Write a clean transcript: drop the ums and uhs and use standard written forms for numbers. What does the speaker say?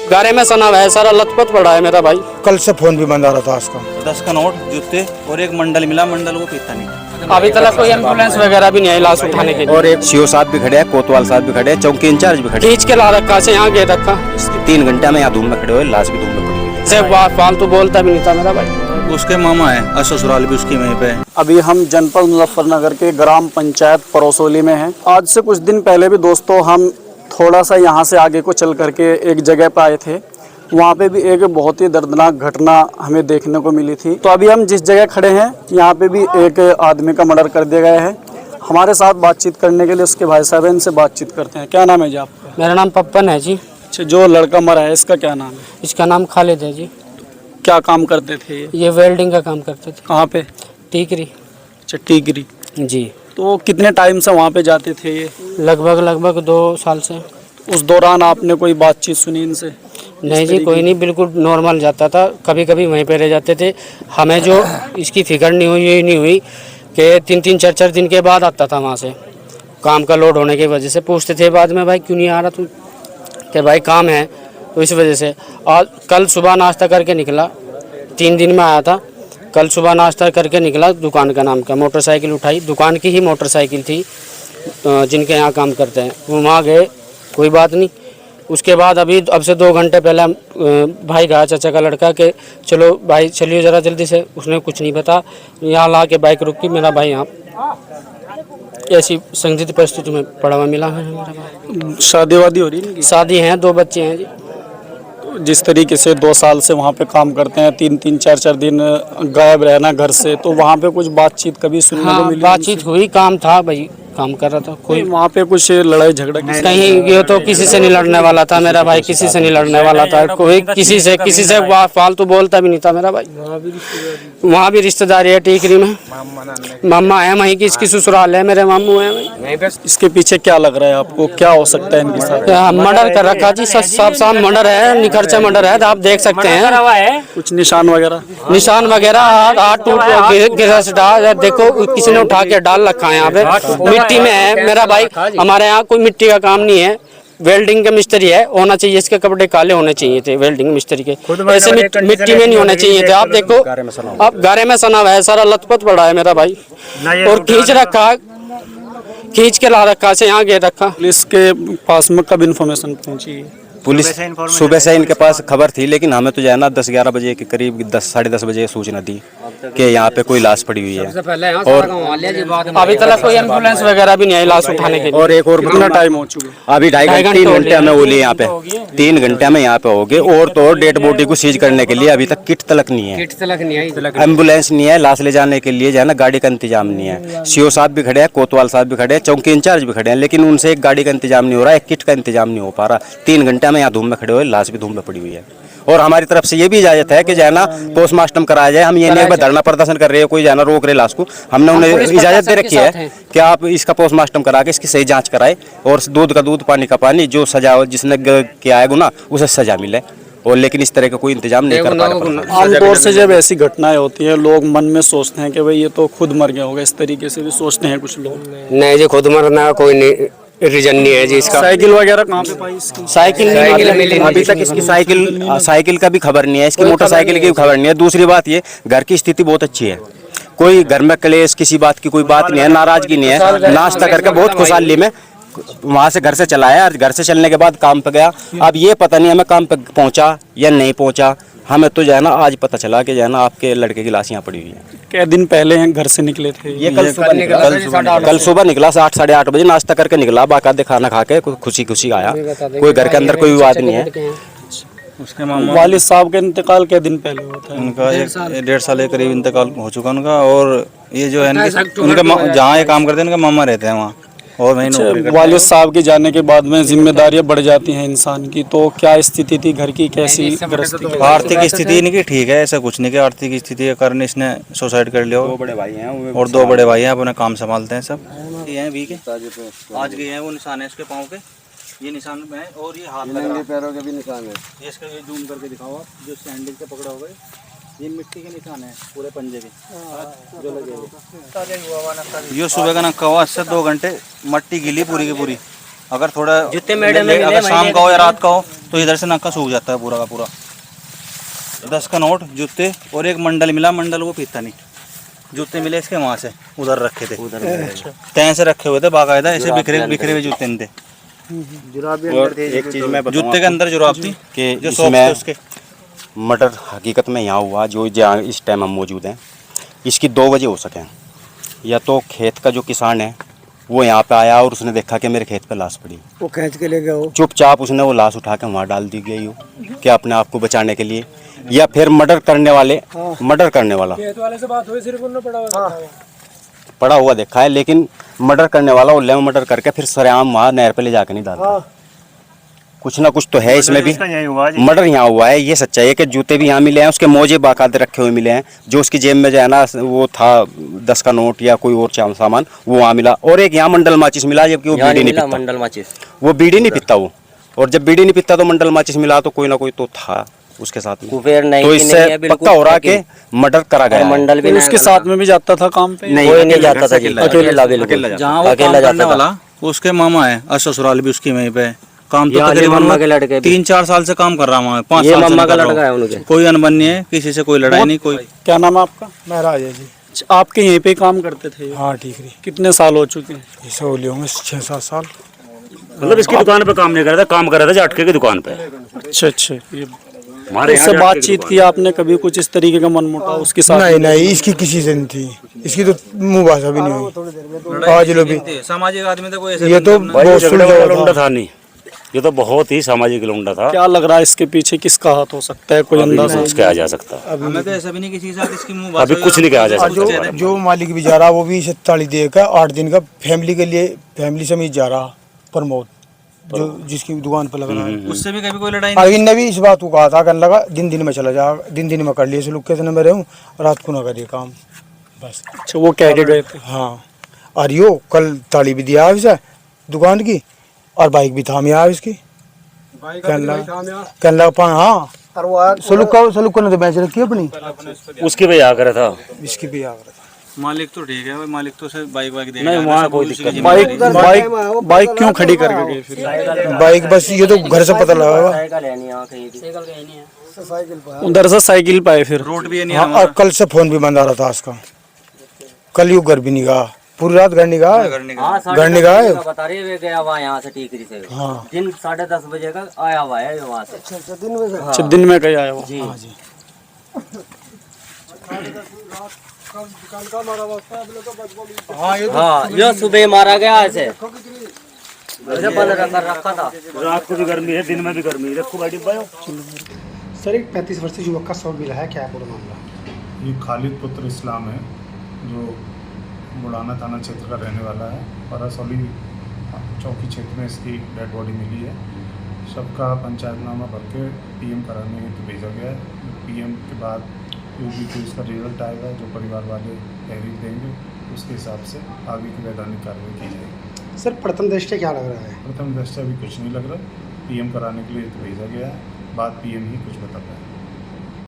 गारे में सना हुआ है, सारा लथपथ पड़ा है मेरा भाई। कल से फोन भी बंद आ रहा था उसका। 10 का नोट, जूते और एक मंडल मिला, मंडल वो पीता नहीं। अभी तक कोई एम्बुलेंस वगैरह भी नहीं आई लाश उठाने के लिए। और एक सीओ साहब भी खड़े हैं, कोतवाल साहब भी खड़े हैं, चौकी इंचार्ज भी खड़े हैं। खींच के ला रखा से यहाँ गे रखा। 3 घंटे में यहाँ धूम में खड़े हुए, लाश भी धूम में पड़ी हुई है। से फालतू बोलता भी नहीं था मेरा भाई। उसके मामा है और ससुराल भी उसकी वहीं पे है। अभी हम जनपद मुजफ्फरनगर के ग्राम पंचायत परसौली में हैं। आज से कुछ दिन पहले भी दोस्तों हम थोड़ा सा यहाँ से आगे को चल करके एक जगह पे आए थे। वहाँ पे भी एक बहुत ही दर्दनाक घटना हमें देखने को मिली थी। तो अभी हम जिस जगह खड़े हैं यहाँ पे भी एक आदमी का मर्डर कर दिया गया है। हमारे साथ बातचीत करने के लिए उसके भाई साहब हैं, इनसे बातचीत करते हैं। क्या नाम है जी आपका? मेरा नाम पप्पन है जी। अच्छा, जो लड़का मरा है इसका क्या नाम है? इसका नाम खालिद है जी। क्या काम करते थे ये वेल्डिंग का काम करते थे। कहाँ पे? टीकरी। अच्छा, टीकरी जी। तो कितने टाइम से वहाँ पे जाते थे ये? लगभग 2 साल से। उस दौरान आपने कोई बातचीत सुनी इनसे? नहीं जी, कोई नहीं, बिल्कुल नॉर्मल जाता था। कभी कभी वहीं पे रह जाते थे। हमें जो इसकी फिक्र नहीं हुई, ये नहीं हुई कि 3-3 4-4 दिन के बाद आता था वहाँ से। काम का लोड होने की वजह से पूछते थे बाद में, भाई क्यों नहीं आ रहा तू? कि भाई काम है, तो इस वजह से। और कल सुबह नाश्ता करके निकला, 3 दिन में आया था। कल सुबह नाश्ता करके निकला, दुकान का नाम का मोटरसाइकिल उठाई, दुकान की ही मोटरसाइकिल थी जिनके यहाँ काम करते हैं, वो वहाँ गए, कोई बात नहीं। उसके बाद अब से 2 घंटे पहले भाई कहा चाचा का लड़का कि चलो भाई चलिए ज़रा जल्दी से। उसने कुछ नहीं बता, यहाँ ला के बाइक रुकी, मेरा भाई यहाँ ऐसी संदिग्ध परिस्थिति में पड़ा हुआ मिला है मेरा भाई। शादी वादी हो रही है? शादी हैं, 2 बच्चे हैं जी। जिस तरीके से 2 साल से वहाँ पे काम करते हैं, 3-3 4-4 दिन गायब रहना घर से, तो वहाँ पे कुछ बातचीत कभी सुनने को मिली? बातचीत हुई, काम था भाई, काम कर रहा था। कोई वहाँ पे कुछ लड़ाई झगड़ा कहीं ये तो किसी से नहीं लड़ने वाला था मेरा भाई, किसी से नहीं लड़ने वाला था। कोई किसी से फालतू बोलता भी नहीं था मेरा भाई। वहाँ भी रिश्तेदारी है टीकरी में, मामा है वहीं की, इसकी ससुराल है, मेरे मामू है वहीं। इसके पीछे क्या लग रहा है आपको? क्या हो सकता है इनके साथ? मर्डर कर रखा जी, साफ मर्डर है, निखरचा मर्डर है। आप देख सकते हैं कुछ निशान वगैरह? निशान वगैरह, हाथ टूट गिरा से डाल, देखो किसी ने उठा के डाल रखा है यहाँ पे, मिट्टी में है मेरा भाई। हमारे यहाँ कोई मिट्टी का काम नहीं है, वेल्डिंग का मिस्त्री है, होना चाहिए इसके कपड़े काले होने चाहिए थे वेल्डिंग मिस्त्री के, ऐसे मिट्टी में नहीं होने चाहिए थे। आप देखो अब गारे में सना हुआ है, सारा लथपथ पड़ा है मेरा भाई, और खींच के ला रखा से यहाँ गे रखा। पुलिस के पास में कब इन्फॉर्मेशन पहुंची? पुलिस सुबह से इनके पास खबर थी, लेकिन हमें तो जो है ना 10-11 बजे के करीब, 10-10:30 बजे सूचना दी कि यहाँ पे कोई लाश पड़ी हुई है। और अभी तक कोई एम्बुलेंस वगैरह भी नहीं आई लाश उठाने के लिए। और एक और कितना टाइम हो चुका? अभी 3 घंटे में बोली यहाँ पे, 3 घंटे में यहाँ पे हो गए। और तो और डेड बॉडी को सीज करने के लिए अभी तक किट तलक नहीं है, एम्बुलेंस नहीं है, लाश ले जाने के लिए जो है ना गाड़ी का इंतजाम नहीं है। सीओ साहब भी खड़े हैं, कोतवाल साहब भी खड़े हैं, चौकी इंचार्ज भी खड़े हैं, लेकिन उनसे एक गाड़ी का इंतजाम नहीं हो रहा है, एक किट का इंतजाम नहीं हो पा रहा। 3 घंटे में यहाँ धूम में खड़े हुए, लाश भी धूम में पड़ी हुई है। और हमारी तरफ से ये भी इजाजत है कि जो है ना पोस्टमार्टम कराया जाए। हम ये नहीं धरना प्रदर्शन कर रहे हैं, कोई जो है ना रोक रहे लाश को, हमने उन्हें इजाजत दे रखी है कि आप इसका पोस्टमार्टम करा के इसकी सही जांच कराए, और दूध का दूध पानी का पानी, जो सजा जिसने किया है गुना उसे सजा मिले। और लेकिन इस तरह का कोई इंतजाम नहीं कर पा रहा। आमतौर से जब ऐसी घटनाएं होती हैं, लोग मन में सोचते हैं कि भाई ये तो खुद मर गया होगा, इस तरीके से भी सोचते हैं कुछ लोग। नहीं जी, खुद मरना कोई नहीं, रीजन नहीं है जी इसका। साइकिल वगैरह कहाँ पे पाई इसकी? साइकिल नहीं, अभी तक इसकी साइकिल का भी खबर नहीं है, इसकी मोटरसाइकिल की भी खबर नहीं है। दूसरी बात ये, घर की स्थिति बहुत अच्छी है, कोई घर में क्लेश किसी बात की कोई बात नहीं है, नाराजगी नहीं है। नाश्ता करके बहुत खुशहाली में वहाँ से घर से चला है, और घर से चलने के बाद काम पे गया। अब ये पता नहीं हमें काम पे पहुँचा या नहीं पहुँचा। हमें तो जो है ना आज पता चला कि जो है ना आपके लड़के की लाश यहाँ पड़ी हुई है। क्या दिन पहले हैं घर से निकले थे? ये कल सुबह निकला 8-8:30 बजे, नाश्ता करके निकला, बाकायदे खाना खा के खुशी खुशी आया। कोई घर के अंदर कोई विवाद नहीं है। उसके मामा वालिद साहब का इंतकाल क्या दिन पहले हुआ था? उनका 1.5 साल के करीब इंतकाल हो चुका उनका। और ये जो है उनके जहाँ ये काम करते हैं उनके मामा रहते हैं वहाँ, और वहीं वालिद साहब के जाने के बाद में जिम्मेदारियां बढ़ जाती हैं इंसान की, तो क्या स्थिति थी घर की, कैसी गृहस्थी? आर्थिक स्थिति इनकी ठीक है, ऐसा कुछ नहीं कि आर्थिक स्थिति के कारण इसने सुसाइड कर लिया। 2 बड़े भाई हैं और 2 बड़े भाई हैं, अपना काम संभालते हैं सब। ये हैं भी के आज गए हैं, वो निशान है इसके पाँव के, ये निशान में है, और ये हाथ लग रहा है, पैरों के भी निशान है। ये इसका ये जूम करके दिखाओ आप, जो सैंडल से पकड़ा होगा, ये मिट्टी के निशान है पूरे पंजे के जो लगे हुए। ये सुबह का नक्का हुआ, इससे 2 घंटे मट्टी गिली पूरी की पूरी, अगर थोड़ा जूते मेढ़े में अगर मिले, शाम का हो या रात का हो तो इधर से नक्का सूख जाता है पूरा का पूरा। 10 का नोट, जूते और एक मंडल मिला, मंडल वो पीता नहीं। जूते मिले इसके वहाँ से उधर रखे थे, तैं से रखे हुए थे बाकायदा, ऐसे बिखरे बिखरे हुए जूते नहीं थे। और एक चीज़ मैं बताऊं जूते के अंदर जुराब थी कि जो सॉक्स थे इसमें उसके। मर्डर हकीकत में यहाँ हुआ, जो जहाँ इस टाइम हम मौजूद हैं, इसकी 2 वजह हो सकें। या तो खेत का जो किसान है वो यहाँ पे आया और उसने देखा कि मेरे खेत पे लाश पड़ी, वो खींच के ले गया हो। चुपचाप उसने वो लाश उठा के वहाँ डाल दी गई हो कि अपने आप को बचाने के लिए। या फिर मर्डर करने वाला खेत वाले से बात हुई, सिर्फ उन्होंने पड़ा हुआ देखा है, लेकिन मर्डर करने वाला वो ले मर्डर करके फिर सरेआम वहाँ नहर पे ले जाके नहीं डालता। कुछ ना कुछ तो है इसमें भी। मर्डर यहाँ हुआ है, ये सच्चाई है कि जूते भी यहाँ मिले हैं, उसके मोजे बाकायदे रखे हुए मिले हैं, जो उसकी जेब में जो है ना वो था 10 का नोट या कोई और सामान वो वहाँ मिला। और एक यहाँ मंडल माचिस मिला, जबकि वो बीड़ी नहीं पीता। मंडल माचिस वो बीड़ी नहीं पीता वो, और जब बीड़ी नहीं पीता तो मंडल माचिस मिला, तो कोई ना कोई तो था उसके साथ में। कुबेर नहीं तो कि इससे नहीं है, बिल्कुल पक्का हो रहा कि मर्डर करा गया है। मंडल भी फिर उसके साथ में भी जाता था काम पे? नहीं, कोई नहीं अकेला जाता था जी, अकेला बिल्कुल जहाँ वो अकेला काम जाता करने था। वाला उसके मामा है और ससुराल भी उसकी वहीं पे। काम तो ये आली तकरीबन मम्मा के लड़के भी। 3-4 साल से काम कर रहा हूँ, 5 ये साल से मम्मा नहीं का कर रहा लड़का है हूँ। उनके। कोई अनबन नहीं है, किसी से कोई लड़ाई नहीं, कोई। क्या नाम है आपका? महराज है जी। आपके यहीं पे काम करते थे? हाँ ठीक है। कितने साल हो चुके हैं? ऐसे हो लिए होंगे 6-7 साल। मतलब इसकी दुकान पे काम नहीं कर रहा था, काम कर रहा था झटके की दुकान पे। अच्छा अच्छा। ये हमारे उससे यहाँ बातचीत की आपने कभी? कुछ इस तरीके का मनमुटाव उसके साथ? नहीं नहीं, इसकी किसी से नहीं थी, इसकी तो मुंह भाषा भी नहीं हुई। आज लोग भी सामाजिक आदमी था कोई ऐसे ये तो भाई बहुत झगड़े वाला सुलझा लौंडा था। था नहीं, ये तो बहुत ही सामाजिक लौंडा था। क्या लग रहा है इसके पीछे किसका हाथ हो सकता है? कोई अंदाजा? कुछ कहा जा सकता, हमें तो ऐसा भी नहीं किसी के साथ इसकी मुंह अभी कुछ नहीं कहा जा और सकता। जो मालिक भी जा रहा वो भी 47 दे का 8 दिन का फैमिली के लिए, फैमिली समेत जा रहा प्रमोद, जो जिसकी दुकान पर लग रहा है। उससे भी कभी कोई लड़ाई नहीं। अरविंद ने भी इस बात को कहा था, कहने लगा दिन में चला जा, दिन में कर लिए इस लोग कितने में रहूं, रात को ना करिए काम बस। अच्छा, वो कह के गए थे? हाँ, और यो कल ताली भी दिया है इसे दुकान की, और बाइक भी थामी है इसकी। कहने लगा हाँ, सलूक को तो बेच रखी है अपनी, उसकी भी आ कर था। इसकी भी आ रहा था। मालिक तो ठीक है, मालिक तो से बाइक वाइक दे नहीं, वहाँ कोई दिक्कत नहीं। बाइक क्यों खड़ी करके गए फिर? बाइक बस ये तो घर से पता लगा। साइकिल है नहीं यहाँ कहीं भी। उधर से साइकिल पाए फिर? रोड भी है नहीं हाँ, और कल से फोन भी बंद आ रहा था उसका। कल यू घर भी नहीं गया, पूरी रात घर नहीं गया। हाँ, घर नहीं गया है। बता रही है, वे गया हुआ यहाँ से टीकरी से। हाँ। दिन 10:30 बजे का आया हुआ है वहाँ से। अच्छा, दिन में कहीं आया वो? जी हाँ, यो सुबह मारा गया ऐसे। ऐसे बंद रखा था। रात को भी गर्मी है, दिन में भी गर्मी है। देखो भाई डिब्बा है। सर, एक 35 वर्षीय युवक का शव मिला है, क्या है पूरा मामला? ये खालिद पुत्र इस्लाम है, जो मुड़ाना थाना क्षेत्र का रहने वाला है। परसौली चौकी क्षेत्र में इसकी डेड बॉडी मिली है। शव का पंचायतनामा भर के पीएम कराने हेतु भेजा गया है। पीएम के बाद जो भी कोई इसका रिजल्ट आएगा, जो परिवार वाले तहरीर देंगे, उसके हिसाब से आगे की वैधानिक कार्रवाई की जाएगी। सर, प्रथम दृष्टया क्या लग रहा है? प्रथम दृष्टया अभी कुछ नहीं लग रहा। पीएम कराने के लिए तो भेजा गया है, बाद पीएम ही कुछ बता पाए।